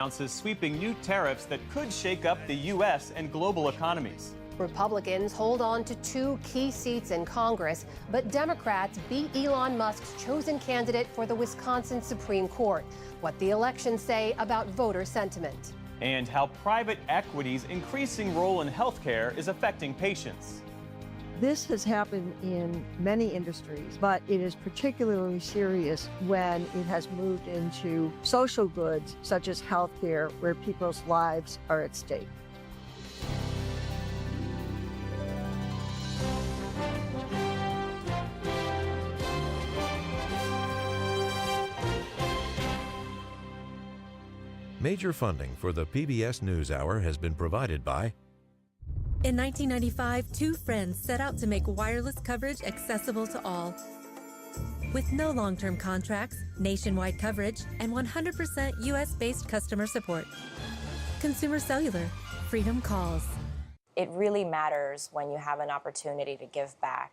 Announces sweeping new tariffs that could shake up the U.S. and global economies. Republicans hold on to 2 key seats in Congress, but Democrats beat Elon Musk's chosen candidate for the Wisconsin Supreme Court. What the elections say about voter sentiment. And how private equity's increasing role in healthcare is affecting patients. This has happened in many industries, but it is particularly serious when it has moved into social goods such as healthcare, where people's lives are at stake. Major funding for the PBS NewsHour has been provided by. In 1995, 2 friends set out to make wireless coverage accessible to all. With no long-term contracts, nationwide coverage, and 100% U.S.-based customer support. Consumer Cellular. Freedom calls. It really matters when you have an opportunity to give back.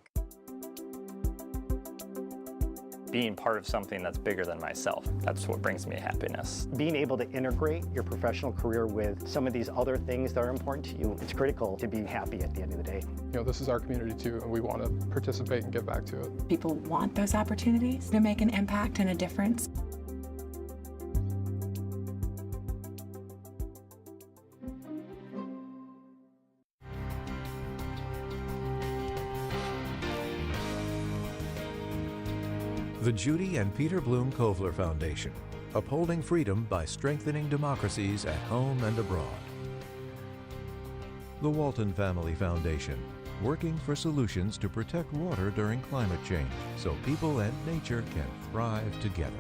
Being part of something that's bigger than myself, that's what brings me happiness. Being able to integrate your professional career with some of these other things that are important to you, it's critical to be happy at the end of the day. You know, this is our community too, and we want to participate and give back to it. People want those opportunities to make an impact and a difference. The Judy and Peter Bloom Kovler Foundation, upholding freedom by strengthening democracies at home and abroad. The Walton Family Foundation, working for solutions to protect water during climate change so people and nature can thrive together.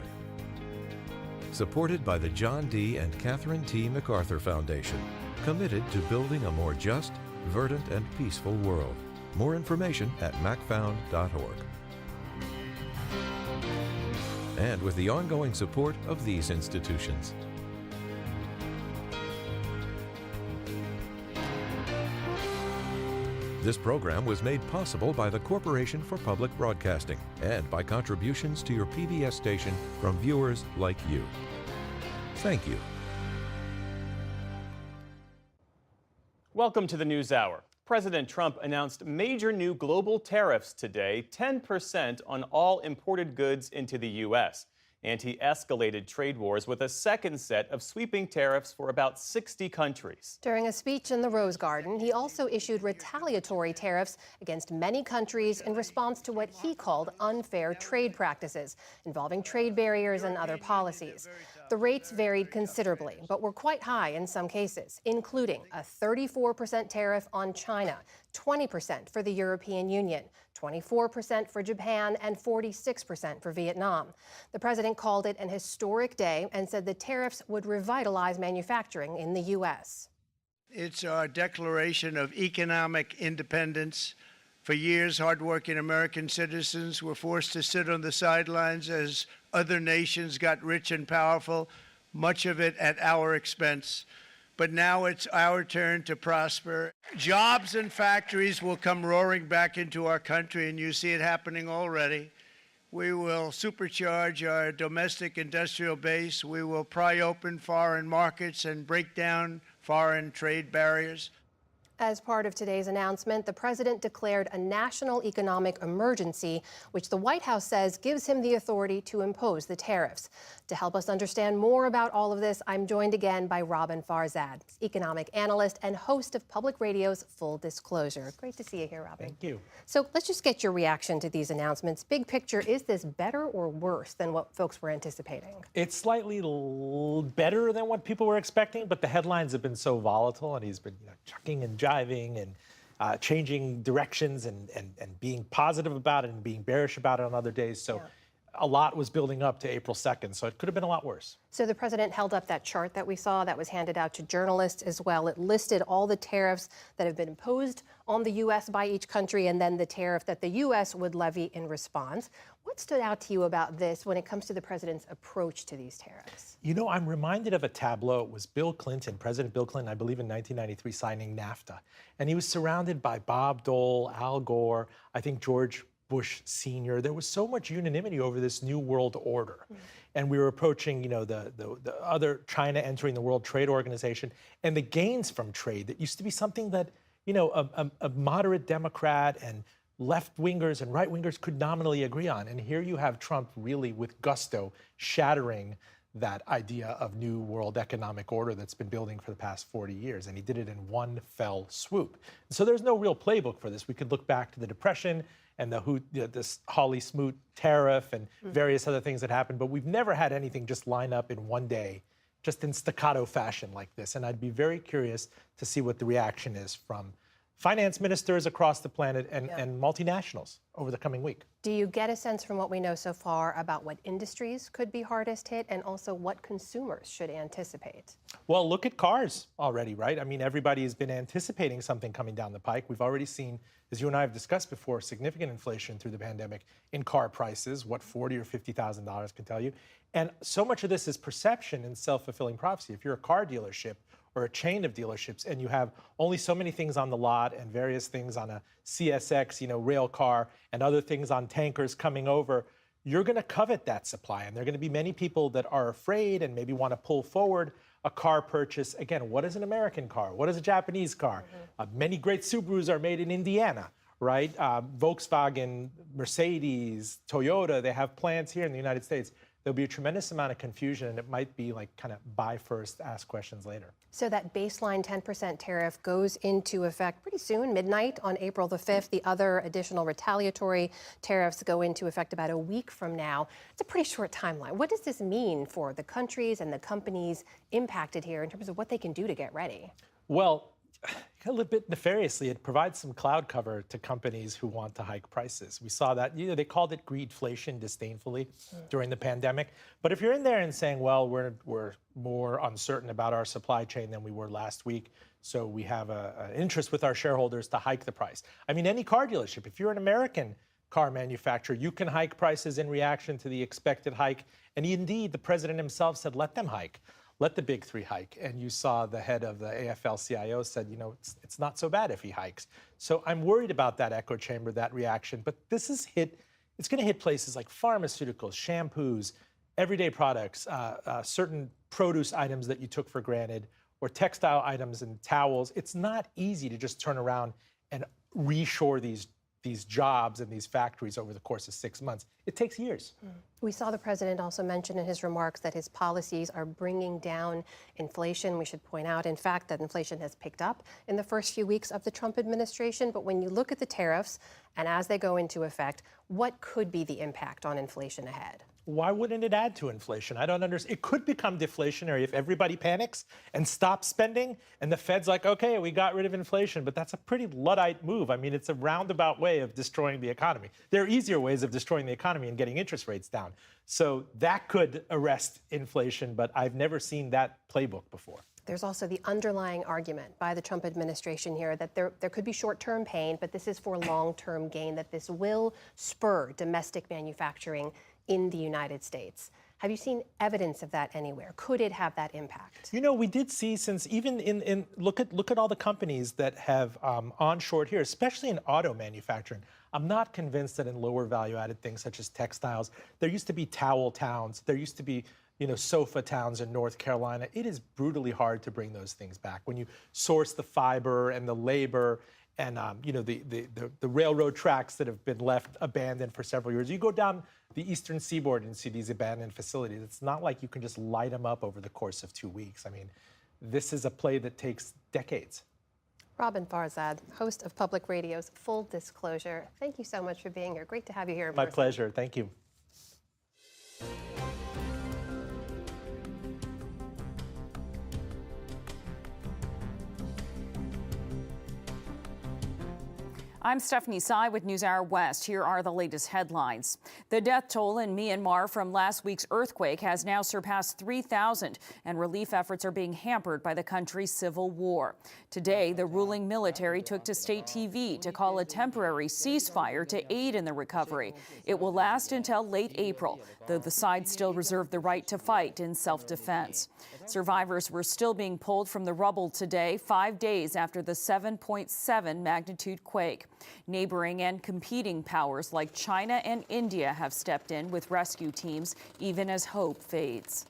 Supported by the John D. and Catherine T. MacArthur Foundation, committed to building a more just, verdant, and peaceful world. More information at macfound.org. And with the ongoing support of these institutions. This program was made possible by the Corporation for Public Broadcasting and by contributions to your PBS station from viewers like you. Thank you. Welcome to the NewsHour. President Trump announced major new global tariffs today, 10% on all imported goods into the U.S. And he escalated trade wars with a second set of sweeping tariffs for about 60 countries. During a speech in the Rose Garden, he also issued retaliatory tariffs against many countries in response to what he called unfair trade practices involving trade barriers and other policies. The rates varied considerably, but were quite high in some cases, including a 34% tariff on China, 20% for the European Union, 24% for Japan, and 46% for Vietnam. The president called it an historic day and said the tariffs would revitalize manufacturing in the U.S. It's our declaration of economic independence. For years, hardworking American citizens were forced to sit on the sidelines as other nations got rich and powerful, much of it at our expense. But now it's our turn to prosper. Jobs and factories will come roaring back into our country, and you see it happening already. We will supercharge our domestic industrial base. We will pry open foreign markets and break down foreign trade barriers. As part of today's announcement, the president declared a national economic emergency, which the White House says gives him the authority to impose the tariffs. To help us understand more about all of this, I'm joined again by Robin Farzad, economic analyst and host of Public Radio's Full Disclosure. Great to see you here, Robin. Thank you. So let's just get your reaction to these announcements. Big picture, is this better or worse than what folks were anticipating? It's slightly better than what people were expecting, but the headlines have been so volatile, and he's been chucking and jiving and changing directions and being positive about it and being bearish about it on other days. So a lot was building up to April 2nd, so it could have been a lot worse. So the president held up that chart that we saw that was handed out to journalists as well. It listed all the tariffs that have been imposed on the U.S. by each country and then the tariff that the U.S. would levy in response. What stood out to you about this when it comes to the president's approach to these tariffs? You know, I'm reminded of a tableau. It was Bill Clinton, President Bill Clinton, I believe in 1993, signing NAFTA. And he was surrounded by Bob Dole, Al Gore, I think George Bush Sr. There was so much unanimity over this new world order. And we were approaching, the other China entering the World Trade Organization, and the gains from trade that used to be something that, a moderate Democrat and left-wingers and right-wingers could nominally agree on. And here you have Trump really with gusto shattering that idea of new world economic order that's been building for the past 40 years. And he did it in one fell swoop. So there's no real playbook for this. We could look back to the Depression and this Hawley-Smoot tariff and various other things that happened, but we've never had anything just line up in one day, just in staccato fashion like this. And I'd be very curious to see what the reaction is from finance ministers across the planet and multinationals over the coming week. Do you get a sense from what we know so far about what industries could be hardest hit and also what consumers should anticipate? Well, look at cars already, right? I mean, everybody has been anticipating something coming down the pike. We've already seen, as you and I have discussed before, significant inflation through the pandemic in car prices, what $40,000 or $50,000 can tell you. And so much of this is perception and self-fulfilling prophecy. If you're a car dealership or a chain of dealerships and you have only so many things on the lot and various things on a CSX, rail car and other things on tankers coming over, you're going to covet that supply. And there are going to be many people that are afraid and maybe want to pull forward a car purchase. Again, what is an American car? What is a Japanese car? Many great Subarus are made in Indiana, right? Volkswagen, Mercedes, Toyota, they have plants here in the United States. There'll be a tremendous amount of confusion, and it might be like kind of buy first, ask questions later. So that baseline 10% tariff goes into effect pretty soon, midnight on April the 5th. The other additional retaliatory tariffs go into effect about a week from now. It's a pretty short timeline. What does this mean for the countries and the companies impacted here in terms of what they can do to get ready? Well, a little bit nefariously, it provides some cloud cover to companies who want to hike prices. We saw that, they called it greedflation disdainfully during the pandemic. But if you're in there and saying, well, we're more uncertain about our supply chain than we were last week, so we have an interest with our shareholders to hike the price. I mean, any car dealership, if you're an American car manufacturer, you can hike prices in reaction to the expected hike. And indeed, the president himself said, let them hike. Let the big three hike. And you saw the head of the AFL-CIO said, it's not so bad if he hikes. So I'm worried about that echo chamber, that reaction. But this is it's going to hit places like pharmaceuticals, shampoos, everyday products, certain produce items that you took for granted, or textile items and towels. It's not easy to just turn around and reshore these jobs and these factories over the course of 6 months. It takes years. We saw the president also mention in his remarks that his policies are bringing down inflation. We should point out, in fact, that inflation has picked up in the first few weeks of the Trump administration. But when you look at the tariffs and as they go into effect, what could be the impact on inflation ahead? Why wouldn't it add to inflation? I don't understand. It could become deflationary if everybody panics and stops spending and the Fed's like, okay, we got rid of inflation, but that's a pretty Luddite move. I mean, it's a roundabout way of destroying the economy. There are easier ways of destroying the economy and getting interest rates down. So that could arrest inflation, but I've never seen that playbook before. There's also the underlying argument by the Trump administration here that there could be short-term pain, but this is for long-term gain, that this will spur domestic manufacturing in the United States. Have you seen evidence of that anywhere? Could it have that impact? We did see, since even look at all the companies that have onshored here, especially in auto manufacturing. I'm not convinced that in lower value-added things such as textiles, there used to be towel towns, there used to be sofa towns in North Carolina. It is brutally hard to bring those things back. When you source the fiber and the labor and the railroad tracks that have been left abandoned for several years. You go down the eastern seaboard and see these abandoned facilities. It's not like you can just light them up over the course of 2 weeks. I mean, this is a play that takes decades. Robin Farzad, host of Public Radio's Full Disclosure. Thank you so much for being here. Great to have you here in person. My pleasure. Thank you. I'm Stephanie Tsai with NewsHour West. Here are the latest headlines. The death toll in Myanmar from last week's earthquake has now surpassed 3,000, and relief efforts are being hampered by the country's civil war. Today, the ruling military took to state TV to call a temporary ceasefire to aid in the recovery. It will last until late April, though the sides still reserve the right to fight in self-defense. Survivors were still being pulled from the rubble today, 5 days after the 7.7 magnitude quake. Neighboring and competing powers like China and India have stepped in with rescue teams, even as hope fades.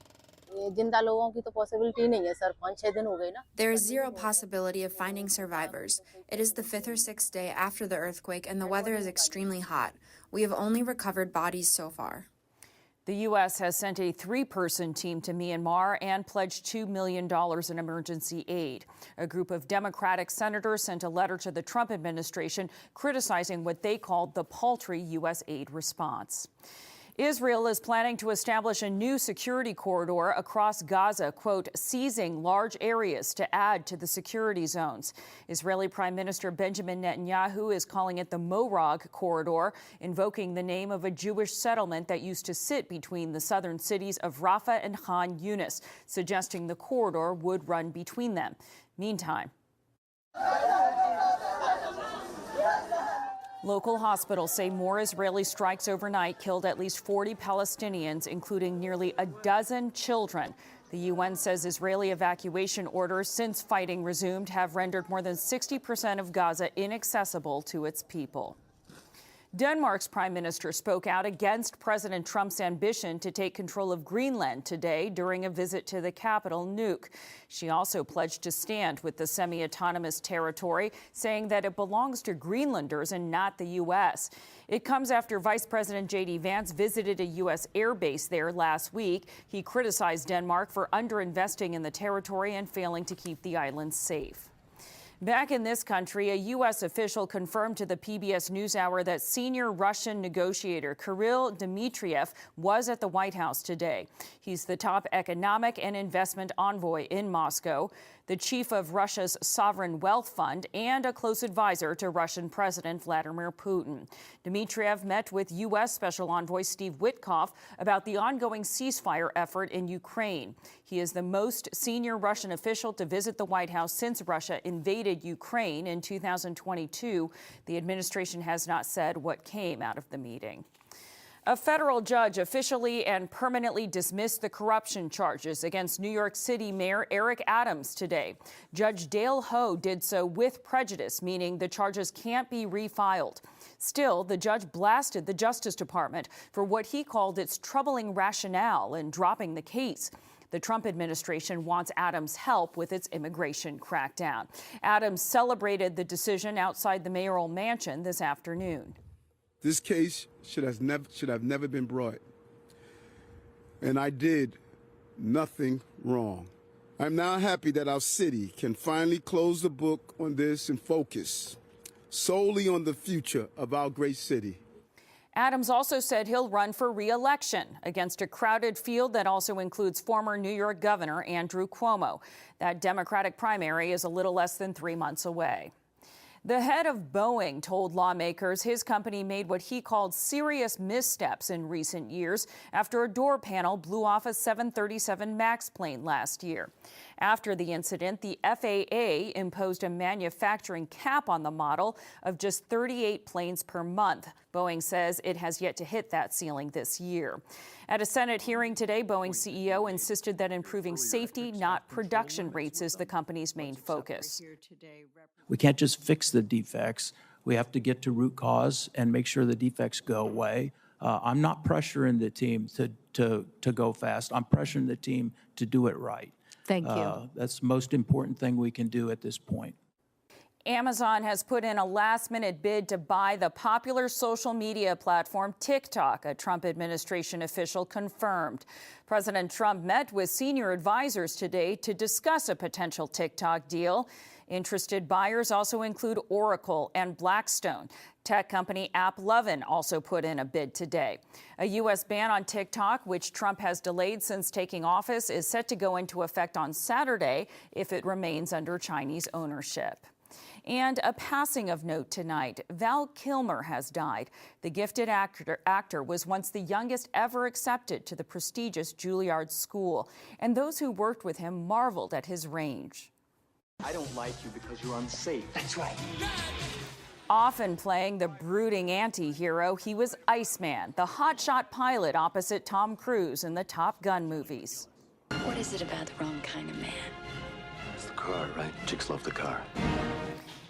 There is zero possibility of finding survivors. It is the 5th or 6th day after the earthquake, and the weather is extremely hot. We have only recovered bodies so far. The U.S. has sent a 3-person team to Myanmar and pledged $2 million in emergency aid. A group of Democratic senators sent a letter to the Trump administration criticizing what they called the paltry U.S. aid response. Israel is planning to establish a new security corridor across Gaza, quote, seizing large areas to add to the security zones. Israeli Prime Minister Benjamin Netanyahu is calling it the Morag Corridor, invoking the name of a Jewish settlement that used to sit between the southern cities of Rafah and Khan Yunis, suggesting the corridor would run between them. Meantime, local hospitals say more Israeli strikes overnight killed at least 40 Palestinians, including nearly a dozen children. The UN says Israeli evacuation orders since fighting resumed have rendered more than 60% of Gaza inaccessible to its people. Denmark's prime minister spoke out against President Trump's ambition to take control of Greenland today during a visit to the capital, Nuuk. She also pledged to stand with the semi-autonomous territory, saying that it belongs to Greenlanders and not the U.S. It comes after Vice President J.D. Vance visited a U.S. air base there last week. He criticized Denmark for underinvesting in the territory and failing to keep the island safe. Back in this country, a U.S. official confirmed to the PBS NewsHour that senior Russian negotiator Kirill Dmitriev was at the White House today. He's the top economic and investment envoy in Moscow, the chief of Russia's sovereign wealth fund, and a close advisor to Russian President Vladimir Putin. Dmitriev met with U.S. Special Envoy Steve Witkoff about the ongoing ceasefire effort in Ukraine. He is the most senior Russian official to visit the White House since Russia invaded Ukraine in 2022. The administration has not said what came out of the meeting. A federal judge officially and permanently dismissed the corruption charges against New York City Mayor Eric Adams today. Judge Dale Ho did so with prejudice, meaning the charges can't be refiled. Still, the judge blasted the Justice Department for what he called its troubling rationale in dropping the case. The Trump administration wants Adams' help with its immigration crackdown. Adams celebrated the decision outside the mayoral mansion this afternoon. This case should have never been brought, and I did nothing wrong. I'm now happy that our city can finally close the book on this and focus solely on the future of our great city. Adams also said he'll run for re-election against a crowded field that also includes former New York Governor Andrew Cuomo. That Democratic primary is a little less than 3 months away. The head of Boeing told lawmakers his company made what he called serious missteps in recent years after a door panel blew off a 737 MAX plane last year. After the incident, the FAA imposed a manufacturing cap on the model of just 38 planes per month. Boeing says it has yet to hit that ceiling this year. At a Senate hearing today, Boeing CEO insisted that improving safety, not production rates, is the company's main focus. We can't just fix the defects. We have to get to root cause and make sure the defects go away. I'm not pressuring the team to go fast. I'm pressuring the team to do it right. Thank you. That's the most important thing we can do at this point. Amazon has put in a last-minute bid to buy the popular social media platform TikTok, a Trump administration official confirmed. President Trump met with senior advisors today to discuss a potential TikTok deal. Interested buyers also include Oracle and Blackstone. Tech company AppLovin also put in a bid today. A U.S. ban on TikTok, which Trump has delayed since taking office, is set to go into effect on Saturday if it remains under Chinese ownership. And a passing of note tonight. Val Kilmer has died. The gifted actor was once the youngest ever accepted to the prestigious Juilliard School, and those who worked with him marveled at his range. I don't like you because you're unsafe. That's right. Often playing the brooding anti-hero, he was Iceman, the hotshot pilot opposite Tom Cruise in the Top Gun movies. What is it about the wrong kind of man? It's the car, right? Chicks love the car.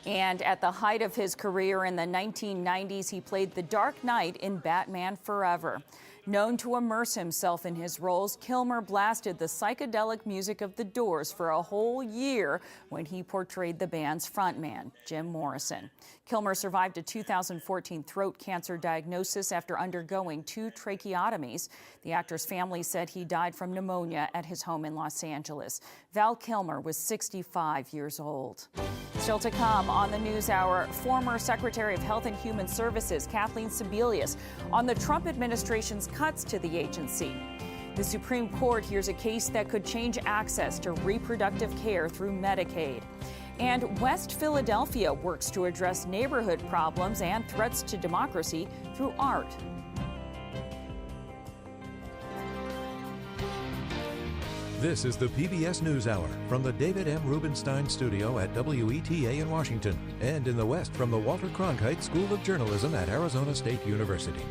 And at the height of his career in the 1990s, he played the Dark Knight in Batman Forever. Known to immerse himself in his roles, Kilmer blasted the psychedelic music of The Doors for a whole year when he portrayed the band's frontman, Jim Morrison. Kilmer survived a 2014 throat cancer diagnosis after undergoing 2 tracheotomies. The actor's family said he died from pneumonia at his home in Los Angeles. Val Kilmer was 65 years old. Still to come on the NewsHour, former Secretary of Health and Human Services Kathleen Sebelius on the Trump administration's cuts to the agency. The Supreme Court hears a case that could change access to reproductive care through Medicaid. And West Philadelphia works to address neighborhood problems and threats to democracy through art. This is the PBS NewsHour from the David M. Rubenstein Studio at WETA in Washington, and in the West from the Walter Cronkite School of Journalism at Arizona State University.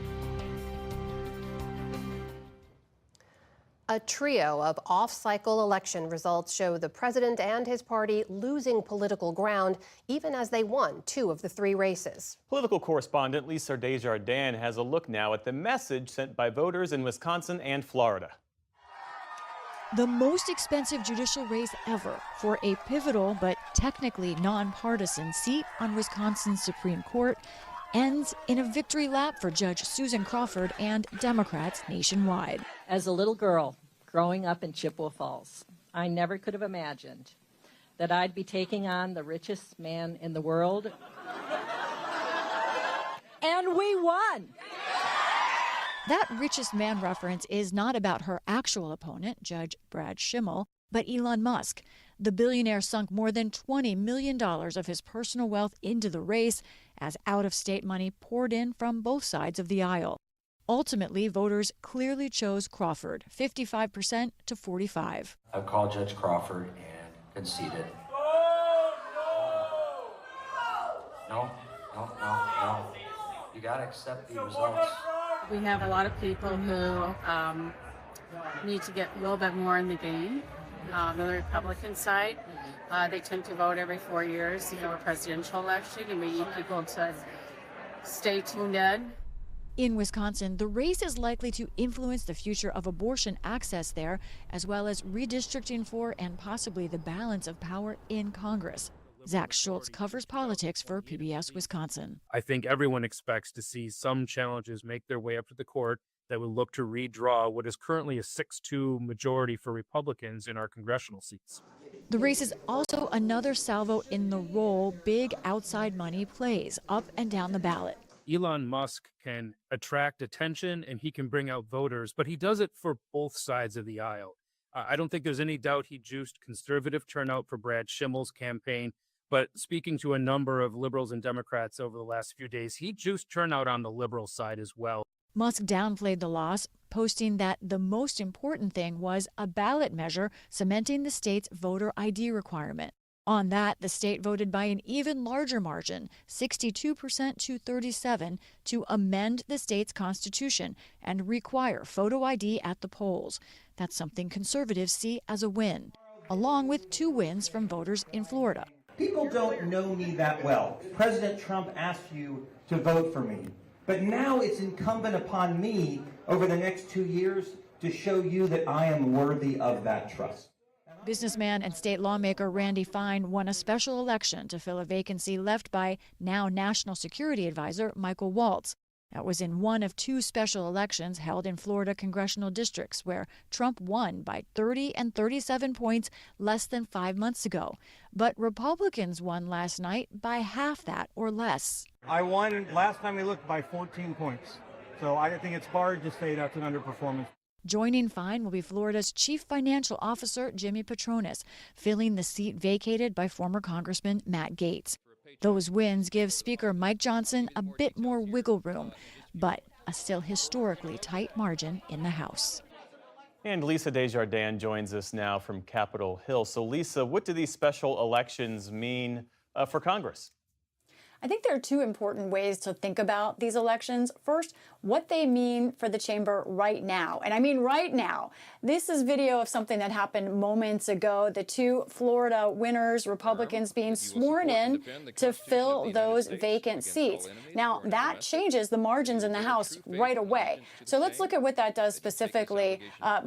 A trio of off-cycle election results show the president and his party losing political ground, even as they won 2 of the 3 races. Political correspondent Lisa Desjardins has a look now at the message sent by voters in Wisconsin and Florida. The most expensive judicial race ever for a pivotal but technically nonpartisan seat on Wisconsin's Supreme Court ends in a victory lap for Judge Susan Crawford and Democrats nationwide. As a little girl growing up in Chippewa Falls, I never could have imagined that I'd be taking on the richest man in the world. And we won! That richest man reference is not about her actual opponent, Judge Brad Schimmel, but Elon Musk. The billionaire sunk more than $20 million of his personal wealth into the race as out-of-state money poured in from both sides of the aisle. Ultimately, voters clearly chose Crawford, 55% to 45%. I've called Judge Crawford and conceded. No. You got to accept the results. We have a lot of people who need to get a little bit more in the game. The Republican side, they tend to vote every 4 years. You have a presidential election, and we need people to stay tuned in. In Wisconsin, the race is likely to influence the future of abortion access there, as well as redistricting for and possibly the balance of power in Congress. Zach Schultz covers politics for PBS Wisconsin. I think everyone expects to see some challenges make their way up to the court that would look to redraw what is currently a 6-2 majority for Republicans in our congressional seats. The race is also another salvo in the role big outside money plays up and down the ballot. Elon Musk can attract attention and he can bring out voters, but he does it for both sides of the aisle. I don't think there's any doubt he juiced conservative turnout for Brad Schimmel's campaign. But speaking to a number of liberals and Democrats over the last few days, he juiced turnout on the liberal side as well. Musk downplayed the loss, posting that the most important thing was a ballot measure cementing the state's voter ID requirement. On that, the state voted by an even larger margin, 62% to 37%, to amend the state's constitution and require photo ID at the polls. That's something conservatives see as a win, along with 2 wins from voters in Florida. People don't know me that well. President Trump asked you to vote for me. But now it's incumbent upon me over the next 2 years to show you that I am worthy of that trust. Businessman and state lawmaker Randy Fine won a special election to fill a vacancy left by now National Security Advisor Michael Waltz. That was in one of 2 special elections held in Florida congressional districts where Trump won by 30 and 37 points less than 5 months ago. But Republicans won last night by half that or less. I won last time we looked by 14 points. So I think it's hard to say that's an underperformance. Joining Fine will be Florida's chief financial officer, Jimmy Patronis, filling the seat vacated by former Congressman Matt Gaetz. Those wins give Speaker Mike Johnson a bit more wiggle room, but a still historically tight margin in the House. And Lisa Desjardins joins us now from Capitol Hill. So Lisa, what do these special elections mean for Congress? I think there are two important ways to think about these elections. First, what they mean for the chamber right now. And I mean right now. This is video of something that happened moments ago. The two Florida winners, Republicans, being sworn in to fill those vacant seats. Now, that changes the margins in the House right away. So let's look at what that does specifically.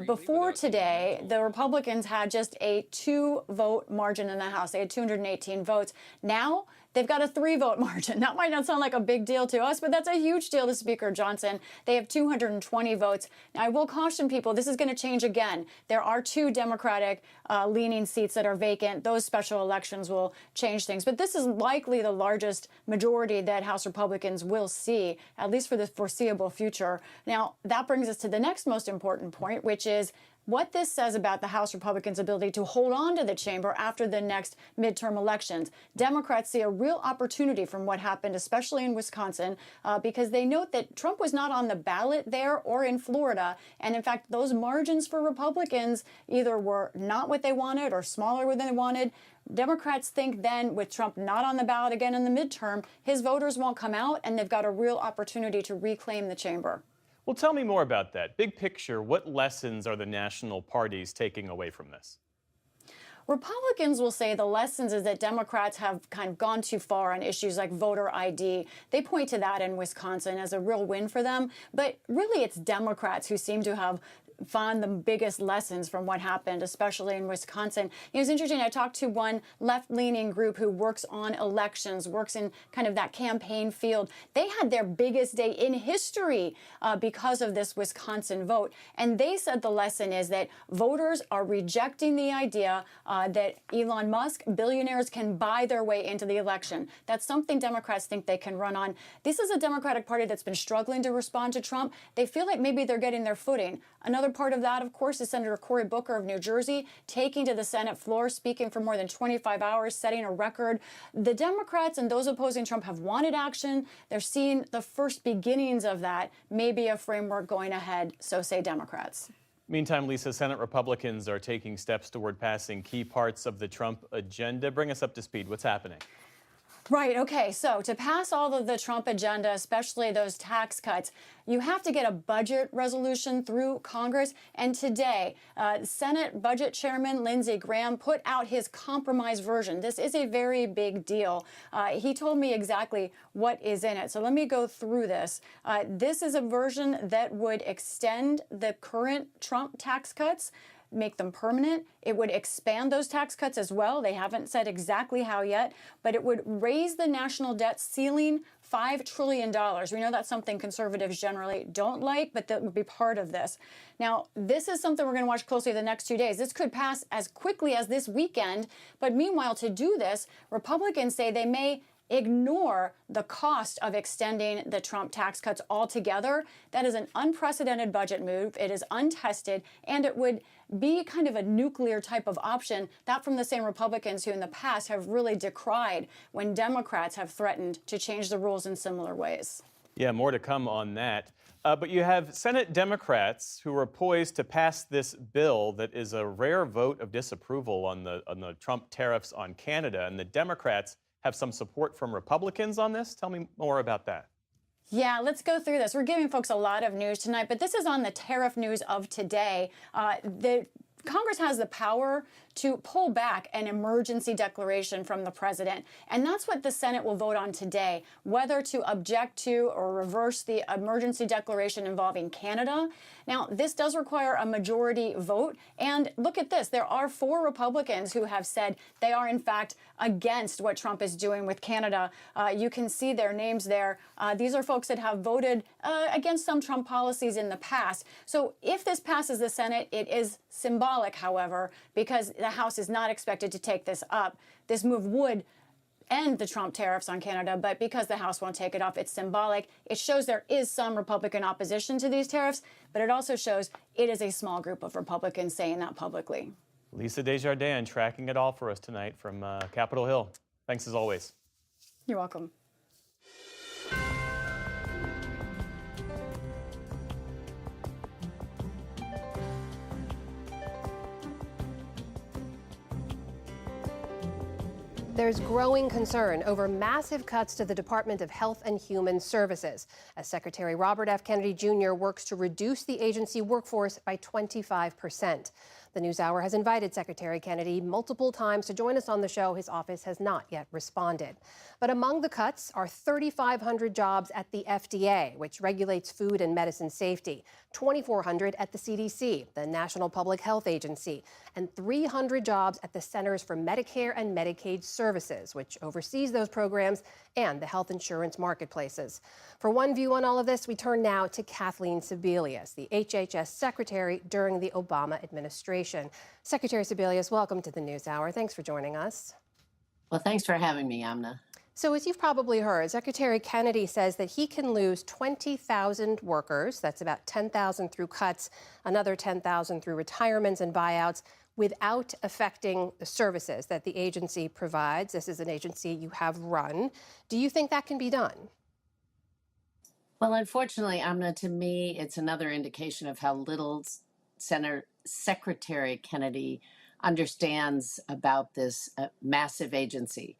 Before today, the Republicans had just a 2-vote margin in the House. They had 218 votes. Now, they've got a 3-vote margin. That might not sound like a big deal to us, but that's a huge deal to Speaker Johnson. They have 220 votes. Now, I will caution people, this is going to change again. There are 2 Democratic leaning seats that are vacant. Those special elections will change things. But this is likely the largest majority that House Republicans will see, at least for the foreseeable future. Now, that brings us to the next most important point, which is what this says about the House Republicans' ability to hold on to the chamber after the next midterm elections. Democrats see a real opportunity from what happened, especially in Wisconsin, because they note that Trump was not on the ballot there or in Florida. And in fact, those margins for Republicans either were not what they wanted or smaller than they wanted. Democrats think then, with Trump not on the ballot again in the midterm, his voters won't come out, and they've got a real opportunity to reclaim the chamber. Well, tell me more about that. Big picture, what lessons are the national parties taking away from this? Republicans will say the lessons is that Democrats have kind of gone too far on issues like voter ID. They point to that in Wisconsin as a real win for them. But really, it's Democrats who seem to have found the biggest lessons from what happened, especially in Wisconsin. It was interesting. I talked to one left-leaning group who works on elections, works in kind of that campaign field. They had their biggest day in history because of this Wisconsin vote. And they said the lesson is that voters are rejecting the idea that Elon Musk, billionaires, can buy their way into the election. That's something Democrats think they can run on. This is a Democratic Party that's been struggling to respond to Trump. They feel like maybe they're getting their footing. Another part of that, of course, is Senator Cory Booker of New Jersey taking to the Senate floor, speaking for more than 25 hours, setting a record. The Democrats and those opposing Trump have wanted action. They're seeing the first beginnings of that, maybe a framework going ahead, so say Democrats. Meantime, Lisa, Senate Republicans are taking steps toward passing key parts of the Trump agenda. Bring us up to speed. What's happening? Right. Okay. So to pass all of the Trump agenda, especially those tax cuts, you have to get a budget resolution through Congress. And today, Senate Budget Chairman Lindsey Graham put out his compromise version. This is a very big deal. He told me exactly what is in it. So let me go through this. This is a version that would extend the current Trump tax cuts, make them permanent. It would expand those tax cuts as well. They haven't said exactly how yet, but it would raise the national debt ceiling $5 trillion. We know that's something conservatives generally don't like, but that would be part of this. Now, this is something we're going to watch closely the next 2 days. This could pass as quickly as this weekend, but meanwhile, to do this, Republicans say they may ignore the cost of extending the Trump tax cuts altogether. That is an unprecedented budget move. It is untested, and it would be kind of a nuclear type of option, that from the same Republicans who in the past have really decried when Democrats have threatened to change the rules in similar ways. Yeah, more to come on that. But you have Senate Democrats who are poised to pass this bill that is a rare vote of disapproval on the Trump tariffs on Canada, and the Democrats have some support from Republicans on this. Tell me more about that. Yeah, let's go through this. We're giving folks a lot of news tonight, but this is on the tariff news of today. Congress has the power to pull back an emergency declaration from the president. And that's what the Senate will vote on today, whether to object to or reverse the emergency declaration involving Canada. Now, this does require a majority vote. And look at this. There are 4 Republicans who have said they are, in fact, against what Trump is doing with Canada. You can see their names there. These are folks that have voted against some Trump policies in the past. So if this passes the Senate, it is symbolic, however, because the House is not expected to take this up. This move would end the Trump tariffs on Canada, but because the House won't take it off, it's symbolic. It shows there is some Republican opposition to these tariffs, but it also shows it is a small group of Republicans saying that publicly. Lisa Desjardins tracking it all for us tonight from Capitol Hill. Thanks as always. You're welcome. There's growing concern over massive cuts to the Department of Health and Human Services as Secretary Robert F. Kennedy Jr. works to reduce the agency workforce by 25%. The NewsHour has invited Secretary Kennedy multiple times to join us on the show. His office has not yet responded. But among the cuts are 3,500 jobs at the FDA, which regulates food and medicine safety, 2,400 at the CDC, the National Public Health Agency, and 300 jobs at the Centers for Medicare and Medicaid Services, which oversees those programs and the health insurance marketplaces. For one view on all of this, we turn now to Kathleen Sebelius, the HHS Secretary during the Obama administration. Secretary Sebelius, welcome to the NewsHour. Thanks for joining us. Well, thanks for having me, Amna. So as you've probably heard, Secretary Kennedy says that he can lose 20,000 workers, that's about 10,000 through cuts, another 10,000 through retirements and buyouts, without affecting the services that the agency provides. This is an agency you have run. Do you think that can be done? Well, unfortunately, Amna, to me, it's another indication of how little Secretary Kennedy understands about this massive agency.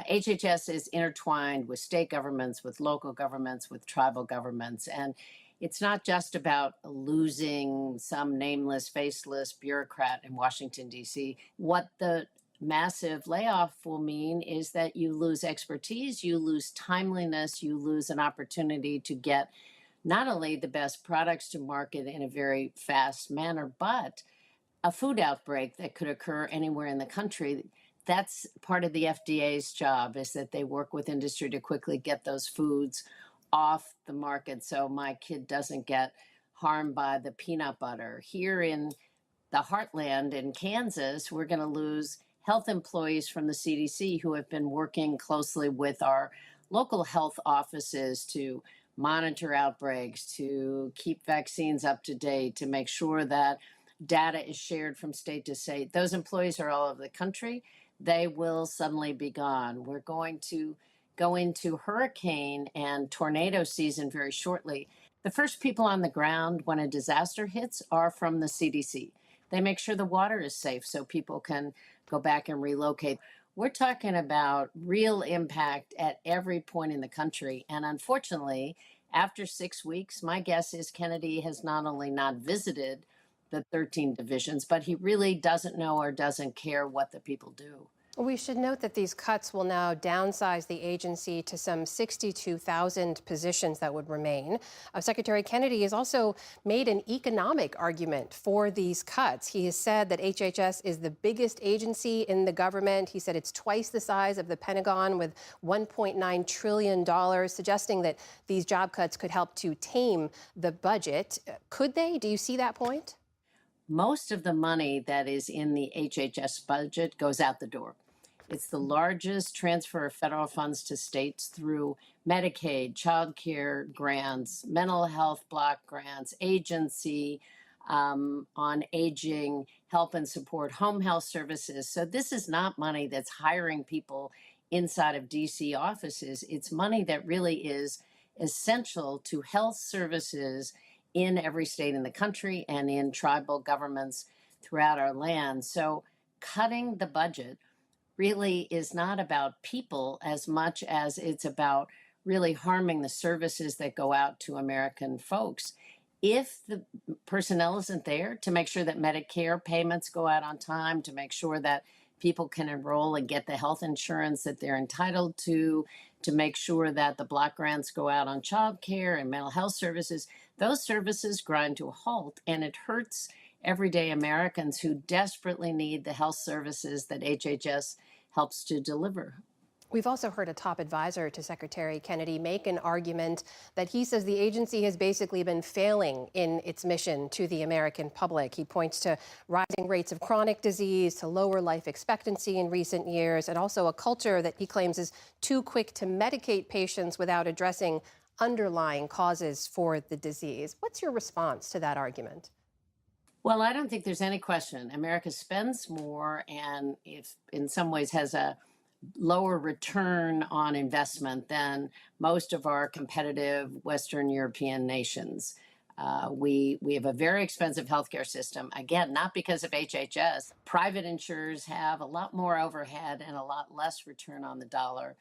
HHS is intertwined with state governments, with local governments, with tribal governments, and it's not just about losing some nameless, faceless bureaucrat in Washington, D.C. What the massive layoff will mean is that you lose expertise, you lose timeliness, you lose an opportunity to get not only the best products to market in a very fast manner, but a food outbreak that could occur anywhere in the country. That's part of the FDA's job, is that they work with industry to quickly get those foods off the market so my kid doesn't get harmed by the peanut butter. Here in the heartland in Kansas, we're going to lose health employees from the CDC who have been working closely with our local health offices to monitor outbreaks, to keep vaccines up to date, to make sure that data is shared from state to state. Those employees are all over the country. They will suddenly be gone. We're going to go into hurricane and tornado season very shortly. The first people on the ground when a disaster hits are from the CDC. They make sure the water is safe so people can go back and relocate. We're talking about real impact at every point in the country. And unfortunately, after 6 weeks, my guess is Kennedy has not only not visited the 13 divisions, but he really doesn't know or doesn't care what the people do. We should note that these cuts will now downsize the agency to some 62,000 positions that would remain. Secretary Kennedy has also made an economic argument for these cuts. He has said that HHS is the biggest agency in the government. He said it's twice the size of the Pentagon with $1.9 trillion, suggesting that these job cuts could help to tame the budget. Could they? Do you see that point? Most of the money that is in the HHS budget goes out the door. It's the largest transfer of federal funds to states through Medicaid, child care grants, mental health block grants, agency on aging, help and support, home health services. So this is not money that's hiring people inside of DC offices. It's money that really is essential to health services in every state in the country and in tribal governments throughout our land. So cutting the budget really is not about people as much as it's about really harming the services that go out to American folks. If the personnel isn't there to make sure that Medicare payments go out on time, to make sure that people can enroll and get the health insurance that they're entitled to make sure that the block grants go out on child care and mental health services, those services grind to a halt, and it hurts everyday Americans who desperately need the health services that HHS helps to deliver. We've also heard a top advisor to Secretary Kennedy make an argument that he says the agency has basically been failing in its mission to the American public. He points to rising rates of chronic disease, to lower life expectancy in recent years, and also a culture that he claims is too quick to medicate patients without addressing underlying causes for the disease. What's your response to that argument? Well, I don't think there's any question. America spends more and if in some ways has a lower return on investment than most of our competitive Western European nations. We have a very expensive healthcare system. Again, not because of HHS. Private insurers have a lot more overhead and a lot less return on the dollar.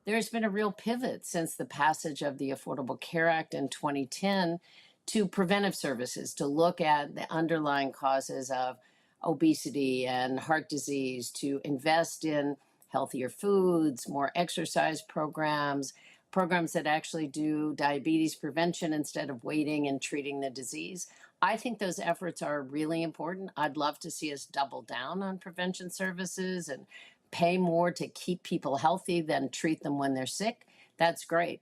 There's been a real pivot since the passage of the Affordable Care Act in 2010 to preventive services, to look at the underlying causes of obesity and heart disease, to invest in healthier foods, more exercise programs, programs that actually do diabetes prevention instead of waiting and treating the disease. I think those efforts are really important. I'd love to see us double down on prevention services and pay more to keep people healthy than treat them when they're sick. That's great.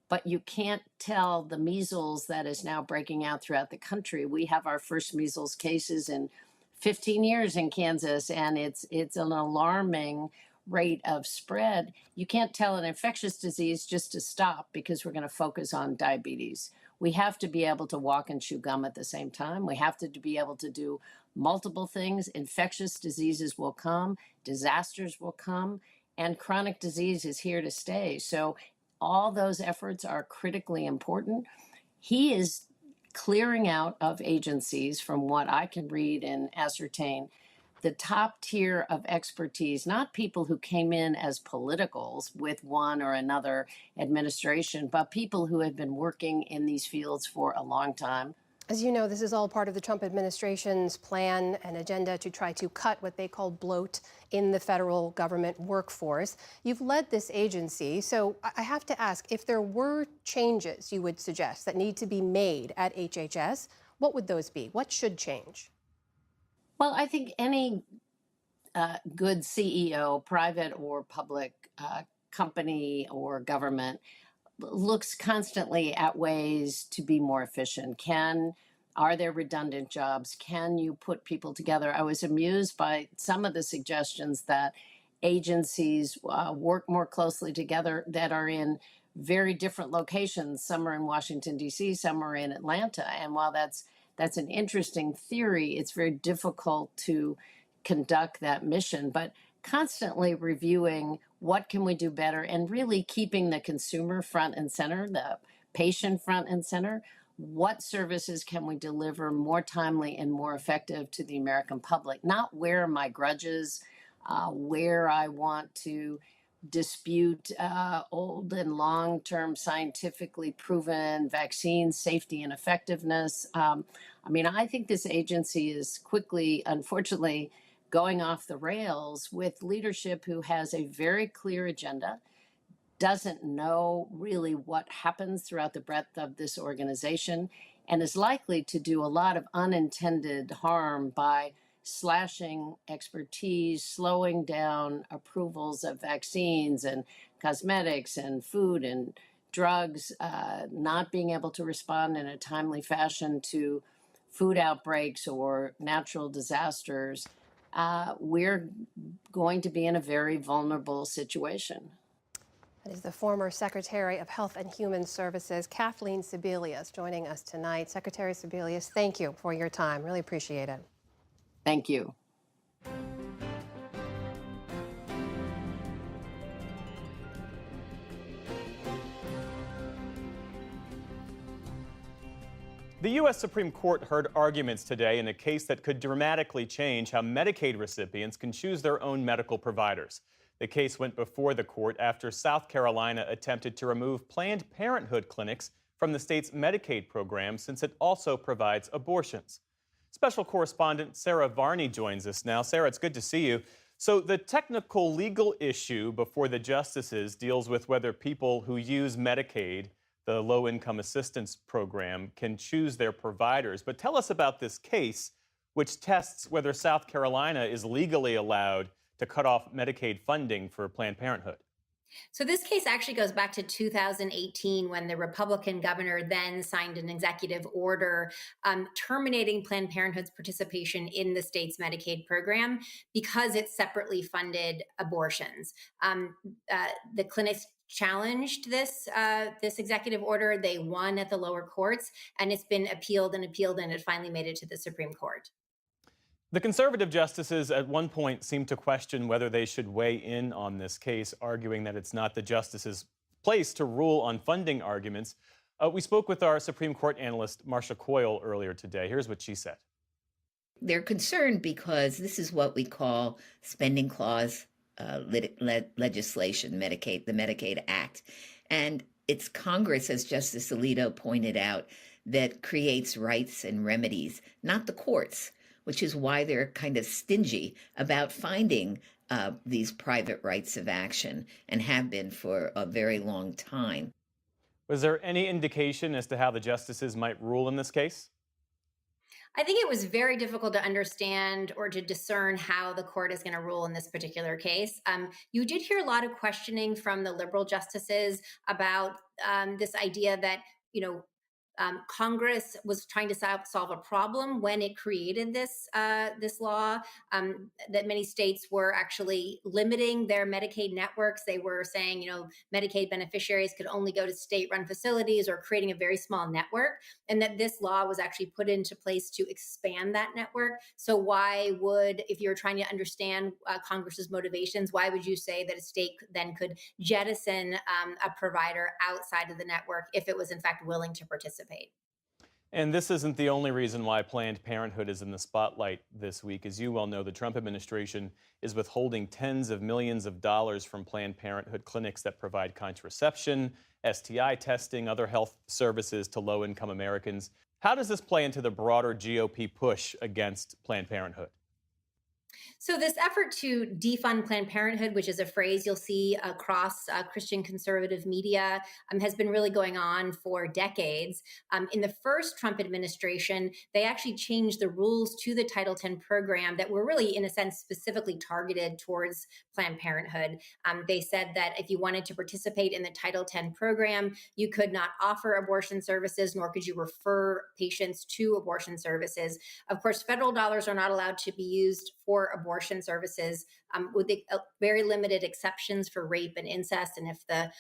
But you can't tell the measles that is now breaking out throughout the country. We have our first measles cases in 15 years in Kansas, and it's an alarming rate of spread. You can't tell an infectious disease just to stop because we're going to focus on diabetes. We have to be able to walk and chew gum at the same time. We have to be able to do multiple things. Infectious diseases will come, disasters will come, and chronic disease is here to stay. So all those efforts are critically important. He is clearing out of agencies, from what I can read and ascertain, the top tier of expertise, not people who came in as politicals with one or another administration, but people who have been working in these fields for a long time. As you know, this is all part of the Trump administration's plan and agenda to try to cut what they call bloat in the federal government workforce. You've led this agency, so I have to ask, if there were changes you would suggest that need to be made at HHS, what would those be? What should change? Well, I think any good CEO, private or public company or government, looks constantly at ways to be more efficient. Are there redundant jobs? Can you put people together? I was amused by some of the suggestions that agencies work more closely together that are in very different locations. Some are in Washington, D.C., some are in Atlanta. And while that's an interesting theory, it's very difficult to conduct that mission. But constantly reviewing what can we do better and really keeping the consumer front and center, the patient front and center. What services can we deliver more timely and more effective to the American public? Not where are my grudges, where I want to dispute old and long-term scientifically proven vaccine safety and effectiveness. I think this agency is quickly, unfortunately, going off the rails with leadership who has a very clear agenda, doesn't know really what happens throughout the breadth of this organization, and is likely to do a lot of unintended harm by slashing expertise, slowing down approvals of vaccines and cosmetics and food and drugs, not being able to respond in a timely fashion to food outbreaks or natural disasters. We're going to be in a very vulnerable situation. That is the former Secretary of Health and Human Services, Kathleen Sebelius, joining us tonight. Secretary Sebelius, thank you for your time. Really appreciate it. Thank you. The U.S. Supreme Court heard arguments today in a case that could dramatically change how Medicaid recipients can choose their own medical providers. The case went before the court after South Carolina attempted to remove Planned Parenthood clinics from the state's Medicaid program since it also provides abortions. Special correspondent Sarah Varney joins us now. Sarah, it's good to see you. So the technical legal issue before the justices deals with whether people who use Medicaid, the low-income assistance program, can choose their providers. But tell us about this case, which tests whether South Carolina is legally allowed to cut off Medicaid funding for Planned Parenthood. So this case actually goes back to 2018 when the Republican governor then signed an executive order terminating Planned Parenthood's participation in the state's Medicaid program because it separately funded abortions. The clinics challenged this executive order. They won at the lower courts, and it's been appealed, and it finally made it to the Supreme Court. The conservative justices at one point seemed to question whether they should weigh in on this case, arguing that it's not the justices' place to rule on funding arguments. We spoke with our Supreme Court analyst, Marcia Coyle, earlier today. Here's what she said. They're concerned because this is what we call spending clause legislation, the Medicaid Act. And it's Congress, as Justice Alito pointed out, that creates rights and remedies, not the courts, which is why they're kind of stingy about finding these private rights of action and have been for a very long time. Was there any indication as to how the justices might rule in this case? I think it was very difficult to understand or to discern how the court is going to rule in this particular case. You did hear a lot of questioning from the liberal justices about this idea that, Congress was trying to solve a problem when it created this law, that many states were actually limiting their Medicaid networks. They were saying, Medicaid beneficiaries could only go to state-run facilities or creating a very small network, and that this law was actually put into place to expand that network. So why would, if you're trying to understand Congress's motivations, why would you say that a state then could jettison a provider outside of the network if it was in fact willing to participate? And this isn't the only reason why Planned Parenthood is in the spotlight this week. As you well know, the Trump administration is withholding tens of millions of dollars from Planned Parenthood clinics that provide contraception, STI testing, other health services to low-income Americans. How does this play into the broader GOP push against Planned Parenthood? So this effort to defund Planned Parenthood, which is a phrase you'll see across Christian conservative media, has been really going on for decades. In the first Trump administration, they actually changed the rules to the Title X program that were really, in a sense, specifically targeted towards Planned Parenthood. They said that if you wanted to participate in the Title X program, you could not offer abortion services, nor could you refer patients to abortion services. Of course, federal dollars are not allowed to be used for abortion services, with very limited exceptions for rape and incest, and if the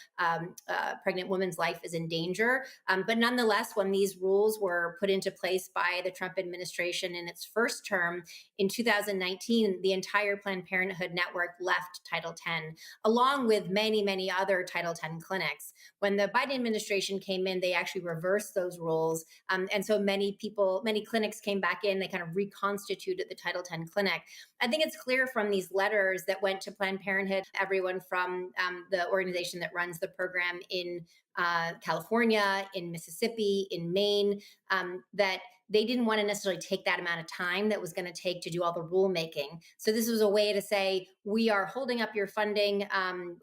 pregnant woman's life is in danger. But nonetheless, when these rules were put into place by the Trump administration in its first term in 2019, the entire Planned Parenthood network left Title X, along with many, many other Title X clinics. When the Biden administration came in, they actually reversed those rules. And so many clinics came back in, they kind of reconstituted the Title X clinic. I think it's clear from these letters that went to Planned Parenthood, everyone from the organization that runs the program in California, in Mississippi, in Maine, that they didn't want to necessarily take that amount of time that was going to take to do all the rulemaking. So this was a way to say, we are holding up your funding.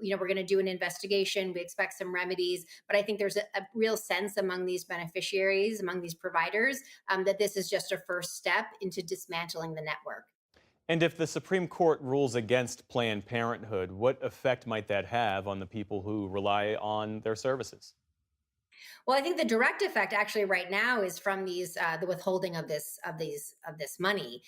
We're going to do an investigation. We expect some remedies. But I think there's a real sense among these beneficiaries, among these providers, that this is just a first step into dismantling the network. And if the Supreme Court rules against Planned Parenthood, what effect might that have on the people who rely on their services? Well, I think the direct effect actually right now is from the withholding of this money.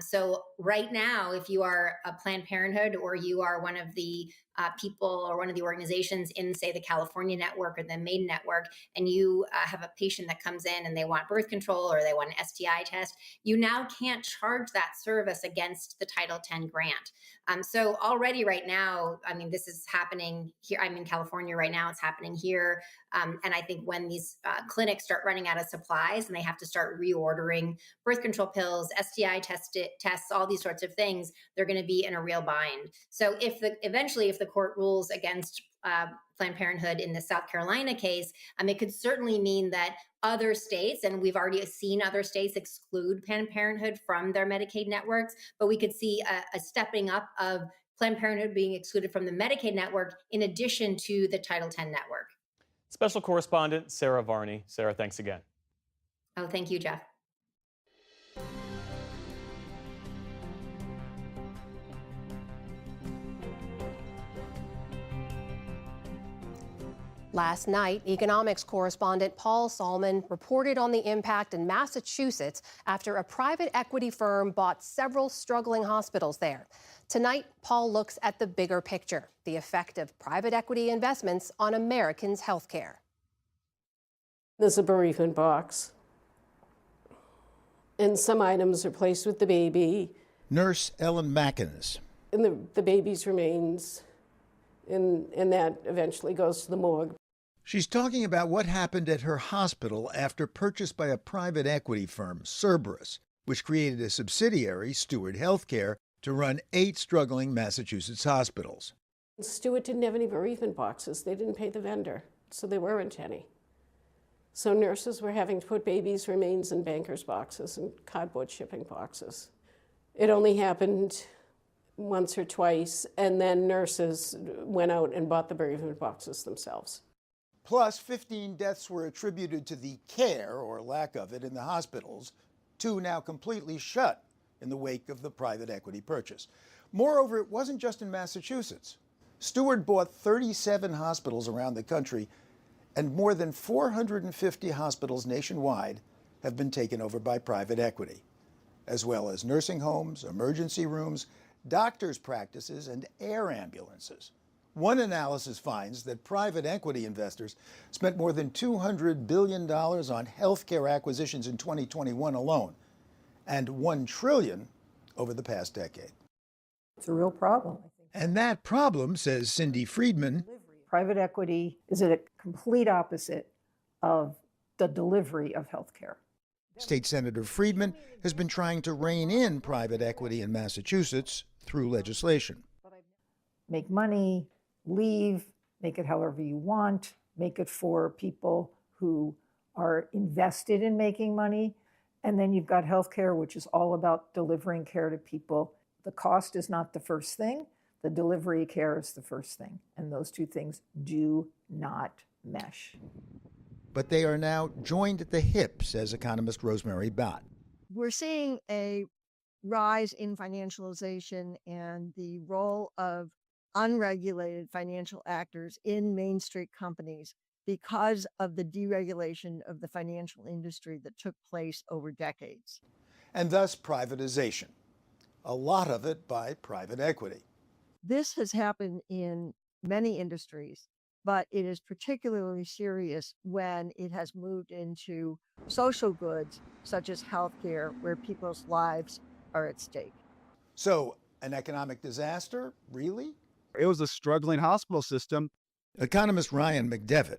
So right now, if you are a Planned Parenthood or you are one of the people or one of the organizations in, say, the California network or the Maine network, and you have a patient that comes in and they want birth control or they want an STI test, you now can't charge that service against the Title X grant. So already right now, this is happening here. I'm in California right now. It's happening here. And I think when these clinics start running out of supplies and they have to start reordering birth control pills, STI tests, all these sorts of things, they're going to be in a real bind. So if the court rules against Planned Parenthood in the South Carolina case, it could certainly mean that other states, and we've already seen other states exclude Planned Parenthood from their Medicaid networks, but we could see a stepping up of Planned Parenthood being excluded from the Medicaid network in addition to the Title X network. Special correspondent Sarah Varney. Sarah, thanks again. Oh, thank you, Jeff. Last night, economics correspondent Paul Salmon reported on the impact in Massachusetts after a private equity firm bought several struggling hospitals there. Tonight, Paul looks at the bigger picture, the effect of private equity investments on Americans' health care. There's a bereavement box, and some items are placed with the baby. Nurse Ellen Mackins. And the baby's remains, and that eventually goes to the morgue. She's talking about what happened at her hospital after purchase by a private equity firm, Cerberus, which created a subsidiary, Steward Healthcare, to run 8 struggling Massachusetts hospitals. Stewart didn't have any bereavement boxes. They didn't pay the vendor, so there weren't any. So nurses were having to put babies' remains in bankers' boxes and cardboard shipping boxes. It only happened once or twice, and then nurses went out and bought the bereavement boxes themselves. Plus, 15 deaths were attributed to the care, or lack of it, in the hospitals, 2 now completely shut in the wake of the private equity purchase. Moreover, it wasn't just in Massachusetts. Steward bought 37 hospitals around the country, and more than 450 hospitals nationwide have been taken over by private equity, as well as nursing homes, emergency rooms, doctors' practices, and air ambulances. One analysis finds that private equity investors spent more than $200 billion on healthcare acquisitions in 2021 alone, and $1 trillion over the past decade. It's a real problem. And that problem, says Cindy Friedman, Private equity is a complete opposite of the delivery of healthcare. State Senator Friedman has been trying to rein in private equity in Massachusetts through legislation. Make money, leave, make it however you want, make it for people who are invested in making money. And then you've got healthcare, which is all about delivering care to people. The cost is not the first thing. The delivery care is the first thing. And those two things do not mesh. But they are now joined at the hip, says economist Rosemary Bott. We're seeing a rise in financialization and the role of unregulated financial actors in Main Street companies because of the deregulation of the financial industry that took place over decades. And thus privatization, a lot of it by private equity. This has happened in many industries, but it is particularly serious when it has moved into social goods such as healthcare, where people's lives are at stake. So, an economic disaster, really? It was a struggling hospital system. Economist Ryan McDevitt,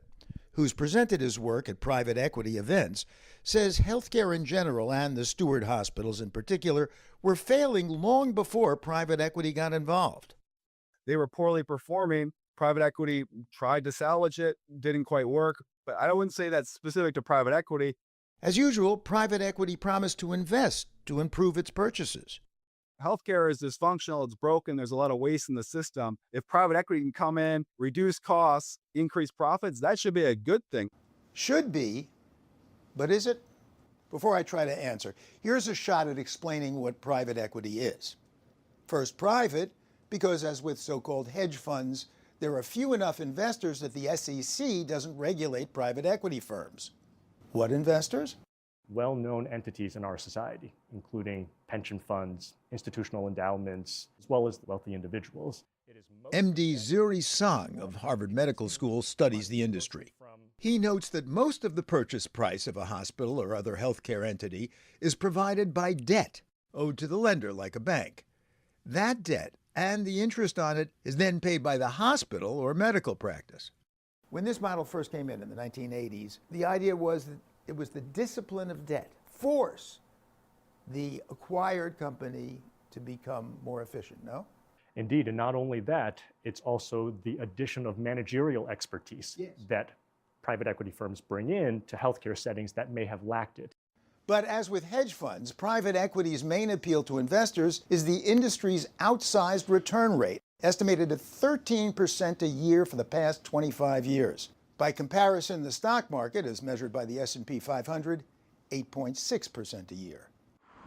who's presented his work at private equity events, says healthcare in general and the Steward hospitals in particular were failing long before private equity got involved. They were poorly performing. Private equity tried to salvage it, didn't quite work. But I wouldn't say that's specific to private equity. As usual, private equity promised to invest to improve its purchases. Healthcare is dysfunctional, it's broken, there's a lot of waste in the system. If private equity can come in, reduce costs, increase profits, that should be a good thing. Should be, but is it? Before I try to answer, here's a shot at explaining what private equity is. First, private, because as with so-called hedge funds, there are few enough investors that the SEC doesn't regulate private equity firms. What investors? Well-known entities in our society, including pension funds, institutional endowments, as well as wealthy individuals. MD Zuri Song of Harvard Medical School studies the industry. He notes that most of the purchase price of a hospital or other healthcare entity is provided by debt owed to the lender, like a bank. That debt and the interest on it is then paid by the hospital or medical practice. When this model first came in the 1980s, the idea was that it was the discipline of debt, force the acquired company to become more efficient, no? Indeed, and not only that, it's also the addition of managerial expertise that private equity firms bring in to healthcare settings that may have lacked it. But as with hedge funds, private equity's main appeal to investors is the industry's outsized return rate, estimated at 13% a year for the past 25 years. By comparison, the stock market, as measured by the S&P 500, 8.6% a year.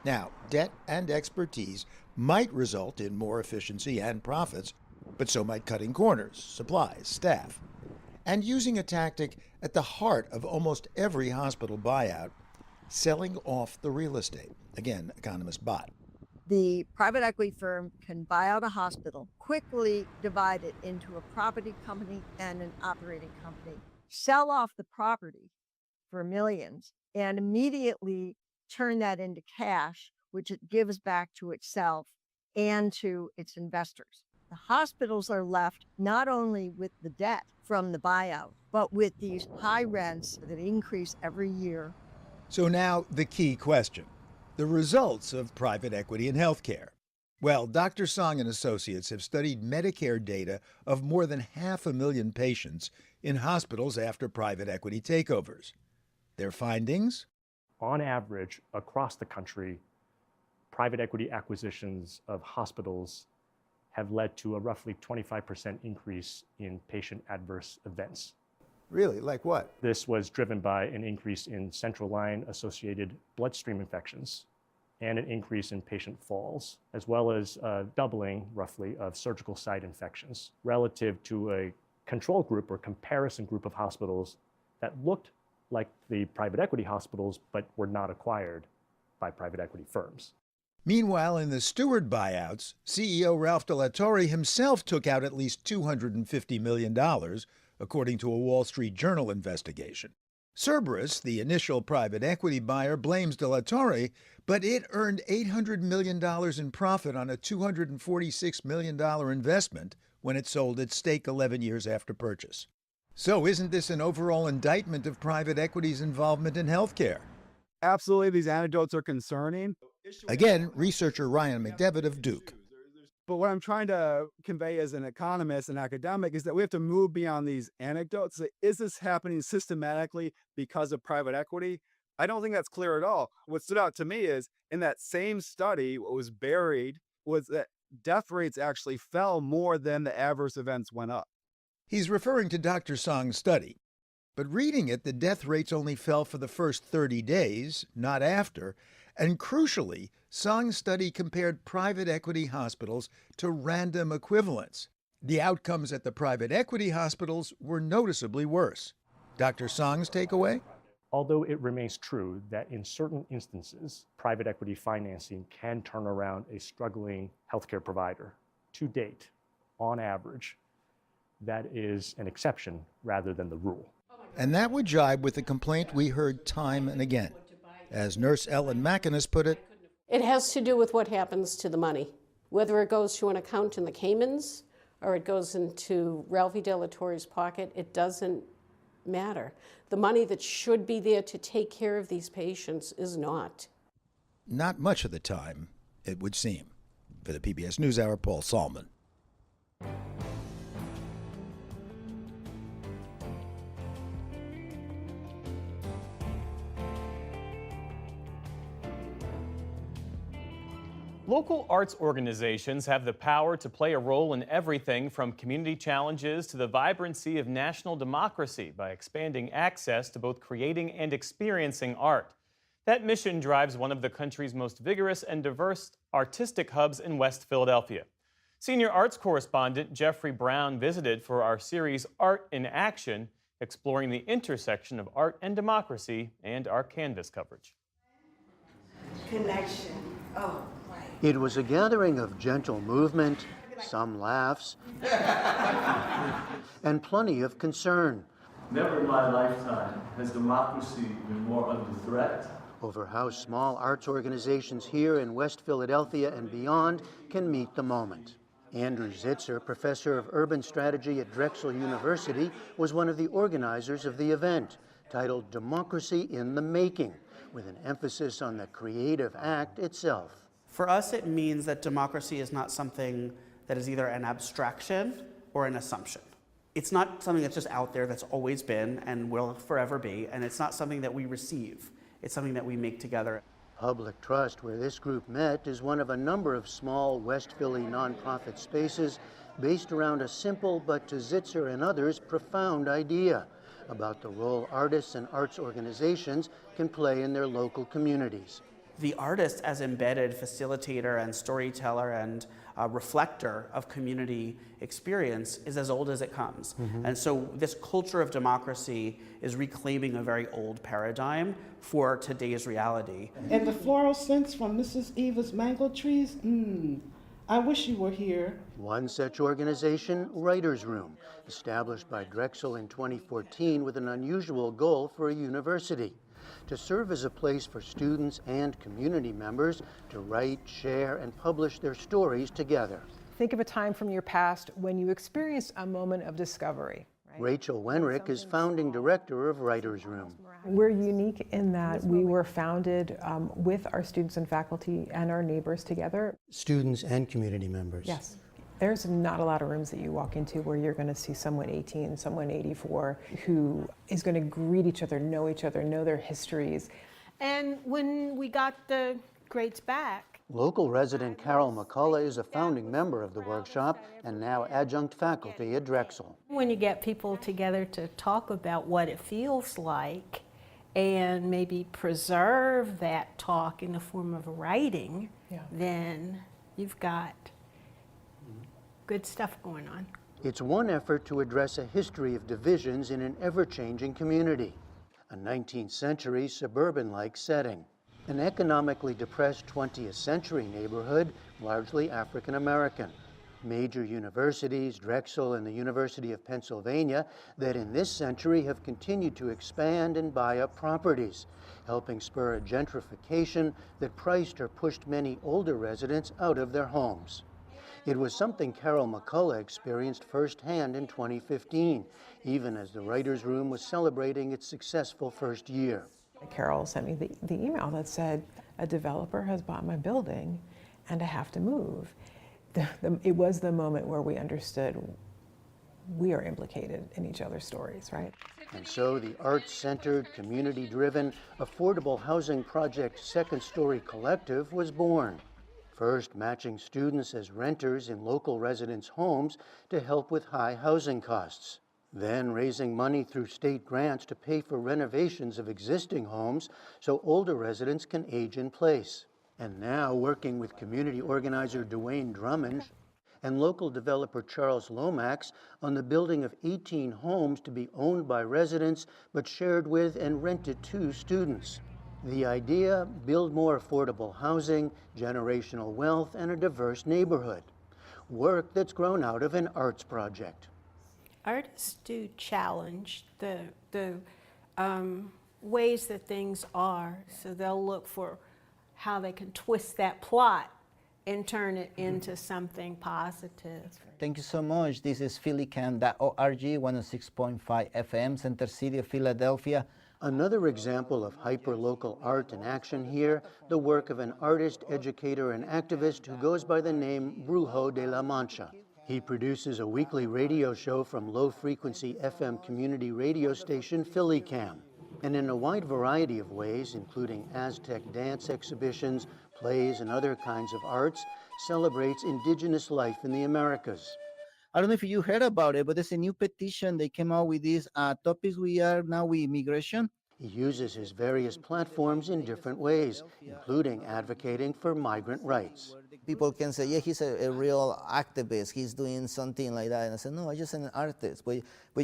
Now, debt and expertise might result in more efficiency and profits, but so might cutting corners, supplies, staff, and using a tactic at the heart of almost every hospital buyout, selling off the real estate. Again, economist Bott. The private equity firm can buy out a hospital, quickly divide it into a property company and an operating company, sell off the property for millions, and immediately turn that into cash, which it gives back to itself and to its investors. The hospitals are left not only with the debt from the buyout, but with these high rents that increase every year. So now the key question, the results of private equity in healthcare. Well, Dr. Song and Associates have studied Medicare data of more than 500,000 patients in hospitals after private equity takeovers. Their findings? On average, across the country, private equity acquisitions of hospitals have led to a roughly 25% increase in patient adverse events. Really? Like what? This was driven by an increase in central line associated bloodstream infections and an increase in patient falls, as well as a doubling, roughly, of surgical site infections relative to a control group or comparison group of hospitals that looked like the private equity hospitals but were not acquired by private equity firms. Meanwhile, in the Steward buyouts, CEO Ralph de la Torre himself took out at least $250 million, according to a Wall Street Journal investigation. Cerberus, the initial private equity buyer, blames de la Torre, but it earned $800 million in profit on a $246 million investment when it sold its stake 11 years after purchase. So isn't this an overall indictment of private equity's involvement in healthcare? Absolutely, these anecdotes are concerning. Again, researcher Ryan McDevitt of Duke. But what I'm trying to convey as an economist and academic is that we have to move beyond these anecdotes. Is this happening systematically because of private equity? I don't think that's clear at all. What stood out to me is in that same study, what was buried was that death rates actually fell more than the adverse events went up. He's referring to Dr. Song's study. But reading it, the death rates only fell for the first 30 days, not after. And crucially, Song's study compared private equity hospitals to random equivalents. The outcomes at the private equity hospitals were noticeably worse. Dr. Song's takeaway? Although it remains true that in certain instances, private equity financing can turn around a struggling healthcare provider, to date, on average, that is an exception rather than the rule. And that would jibe with the complaint we heard time and again. As nurse Ellen McInnes put it, it has to do with what happens to the money, whether it goes to an account in the Caymans or it goes into Ralphie de la Torre's pocket. It doesn't matter. The money that should be there to take care of these patients is not. Not much of the time, it would seem. For the PBS NewsHour, Paul Salman. Local arts organizations have the power to play a role in everything from community challenges to the vibrancy of national democracy by expanding access to both creating and experiencing art. That mission drives one of the country's most vigorous and diverse artistic hubs in West Philadelphia. Senior arts correspondent Jeffrey Brown visited for our series Art in Action, exploring the intersection of art and democracy and our Canvas coverage. Connection. Oh. It was a gathering of gentle movement, some laughs, and plenty of concern. Never in my lifetime has democracy been more under threat. Over how small arts organizations here in West Philadelphia and beyond can meet the moment. Andrew Zitzer, professor of urban strategy at Drexel University, was one of the organizers of the event, titled Democracy in the Making, with an emphasis on the creative act itself. For us, it means that democracy is not something that is either an abstraction or an assumption. It's not something that's just out there that's always been and will forever be, and it's not something that we receive. It's something that we make together. Public Trust, where this group met, is one of a number of small West Philly nonprofit spaces based around a simple but to Zitzer and others profound idea about the role artists and arts organizations can play in their local communities. The artist as embedded facilitator and storyteller and reflector of community experience is as old as it comes. And so this culture of democracy is reclaiming a very old paradigm for today's reality. And the floral scents from Mrs. Eva's mango trees, I wish you were here. One such organization, Writers' Room, established by Drexel in 2014 with an unusual goal for a university: to serve as a place for students and community members to write, share, and publish their stories together. Think of a time from your past when you experienced a moment of discovery. Rachel Wenrick is founding director of Writers' Room. We're unique in that we were founded with our students and faculty and our neighbors together. Students and community members. Yes. There's not a lot of rooms that you walk into where you're going to see someone 18, someone 84, who is going to greet each other, know their histories. And when we got the grades back, Local resident Carol McCullough is a founding member of the workshop and now adjunct faculty at Drexel. when you get people together to talk about what it feels like and maybe preserve that talk in the form of writing, then you've got good stuff going on. It's one effort to address a history of divisions in an ever-changing community, a 19th century suburban-like setting. An economically depressed 20th century neighborhood, largely African American. Major universities, Drexel and the University of Pennsylvania, that in this century have continued to expand and buy up properties, helping spur a gentrification that priced or pushed many older residents out of their homes. It was something Carol McCullough experienced firsthand in 2015, even as the Writers' Room was celebrating its successful first year. Carol sent me the email that said, a developer has bought my building and I have to move. It was the moment where we understood we are implicated in each other's stories, right? And so the arts-centered, community-driven, affordable housing project Second Story Collective was born. First, matching students as renters in local residents' homes to help with high housing costs. Then raising money through state grants to pay for renovations of existing homes so older residents can age in place. And now working with community organizer Dwayne Drummond and local developer Charles Lomax on the building of 18 homes to be owned by residents but shared with and rented to students. The idea, build more affordable housing, generational wealth, and a diverse neighborhood. Work that's grown out of an arts project. Artists do challenge the ways that things are, so they'll look for how they can twist that plot and turn it into something positive. Thank you so much. This is phillycan.org, 106.5 FM, Center City of Philadelphia. Another example of hyper-local art in action here, the work of an artist, educator, and activist who goes by the name Brujo de la Mancha. He produces a weekly radio show from low-frequency FM community radio station PhillyCam, and in a wide variety of ways, including Aztec dance exhibitions, plays, and other kinds of arts, celebrates indigenous life in the Americas. I don't know if you heard about it, but there's a new petition. They came out with these topics we are now with immigration. He uses his various platforms in different ways, including advocating for migrant rights. People can say, yeah, he's a real activist. He's doing something like that. And I said, no, I'm just an artist. But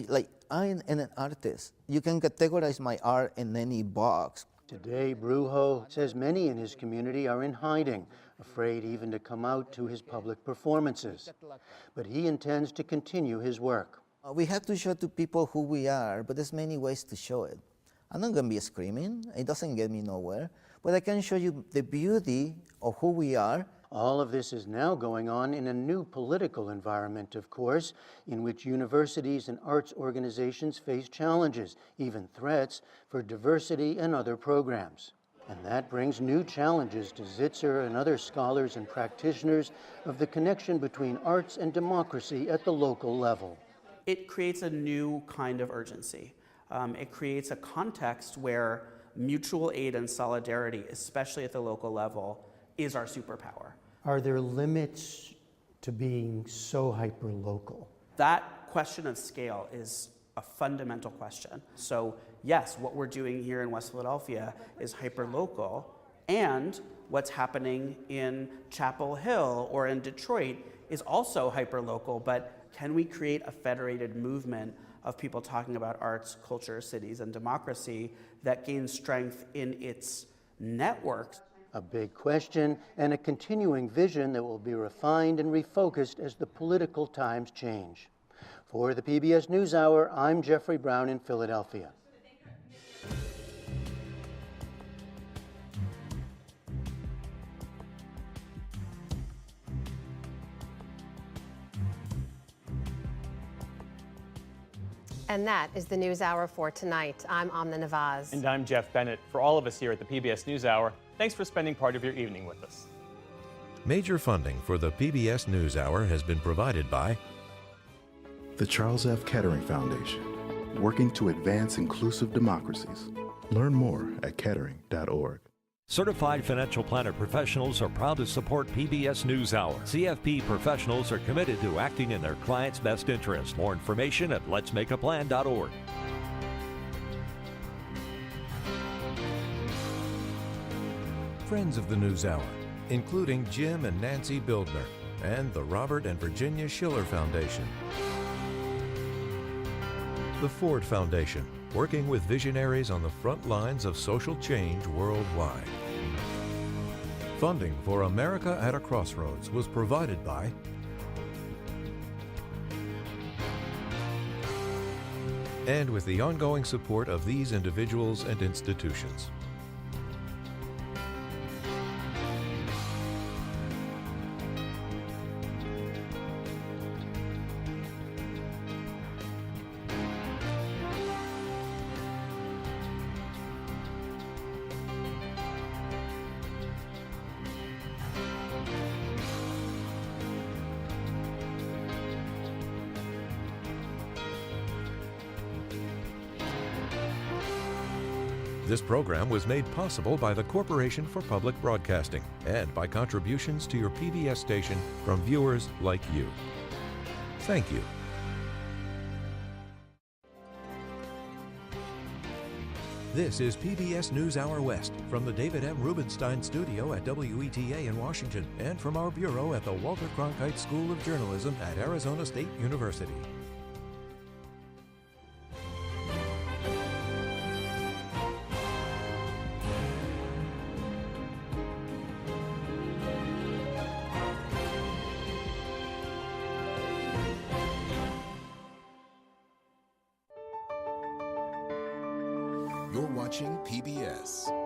like, I'm an artist. You can categorize my art in any box. Today, Brujo says many in his community are in hiding, afraid even to come out to his public performances. But he intends to continue his work. We have to show to people who we are, but there's many ways to show it. I'm not going to be screaming. It doesn't get me nowhere. But I can show you the beauty of who we are. All of this is now going on in a new political environment, of course, in which universities and arts organizations face challenges, even threats, for diversity and other programs. And that brings new challenges to Zitzer and other scholars and practitioners of the connection between arts and democracy at the local level. It creates a new kind of urgency. It creates a context where mutual aid and solidarity, especially at the local level, is our superpower. Are there limits to being so hyper-local? That question of scale is a fundamental question. So yes, what we're doing here in West Philadelphia is hyper-local, and what's happening in Chapel Hill or in Detroit is also hyper-local, but can we create a federated movement of people talking about arts, culture, cities, and democracy that gains strength in its networks? A big question and a continuing vision that will be refined and refocused as the political times change. For the PBS NewsHour, I'm Jeffrey Brown in Philadelphia. And that is the NewsHour for tonight. I'm Amna Nawaz. And I'm Jeff Bennett. For all of us here at the PBS NewsHour, thanks for spending part of your evening with us. Major funding for the PBS NewsHour has been provided by the Charles F. Kettering Foundation, working to advance inclusive democracies. Learn more at kettering.org. Certified financial planner professionals are proud to support PBS NewsHour. CFP professionals are committed to acting in their clients' best interest. More information at letsmakeaplan.org. Friends of the NewsHour, including Jim and Nancy Bildner, and the Robert and Virginia Schiller Foundation. The Ford Foundation, working with visionaries on the front lines of social change worldwide. Funding for America at a Crossroads was provided by and with the ongoing support of these individuals and institutions. This program was made possible by the Corporation for Public Broadcasting and by contributions to your PBS station from viewers like you. Thank you. This is PBS NewsHour West from the David M. Rubenstein Studio at WETA in Washington and from our bureau at the Walter Cronkite School of Journalism at Arizona State University. You're watching PBS.